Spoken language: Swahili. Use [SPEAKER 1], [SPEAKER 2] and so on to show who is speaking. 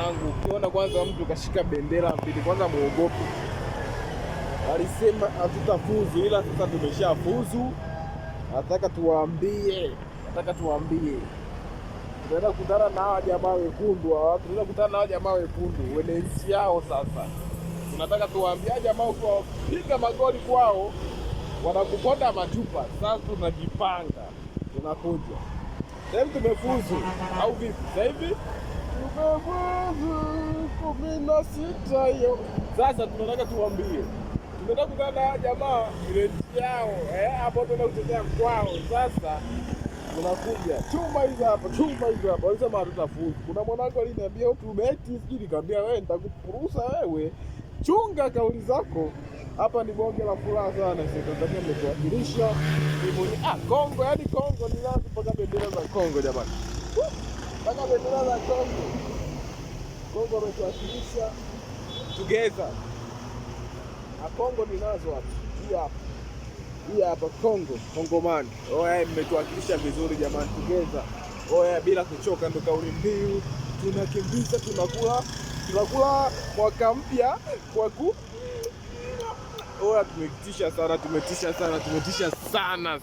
[SPEAKER 1] mwanangu, ukiona kwanza mtu kashika bendera mbili, kwanza muogope. Alisema hatutafuzu, ila sasa tumeshafuzu. Nataka tuwaambie, tunaenda kukutana na hawa jamaa wekundu, wene nchi yao. Sasa tunataka tuwaambie jamaa, ukiwapiga magoli kwao wanakuponda machupa. Sasa tunajipanga, tunakuja. Sasa tumefuzu au vipi? Sasa hivi tumefuzu 16 hiyo. Sasa tunataka tuwaambie, tunataka kukutana na jamaa ile nchi yao, hapo tunakutetea kwao. Sasa tunakuja, chuma hizo hapa. Walisema hatutafuzu. Kuna mwanangu aliniambia utubeti, sijui nikamwambia wewe nitakupurusa wewe. Chunga kauli zako. Hapa ni bonge la furaha sana. Tanzania mmetuwakilisha. Kongo, yani Kongo ni lazima mpaka bendera za Kongo jamani. Mpaka bendera za Kongo. Kongo ametuwakilisha together. Kongo ni nazo hapa. Hii hapa Kongo, Kongomani. Mmetuwakilisha vizuri jamani, together. Bila kuchoka, ndo kauli mbiu. Tunakimbiza, tunakula mwaka mpya kwa tumetisha sana,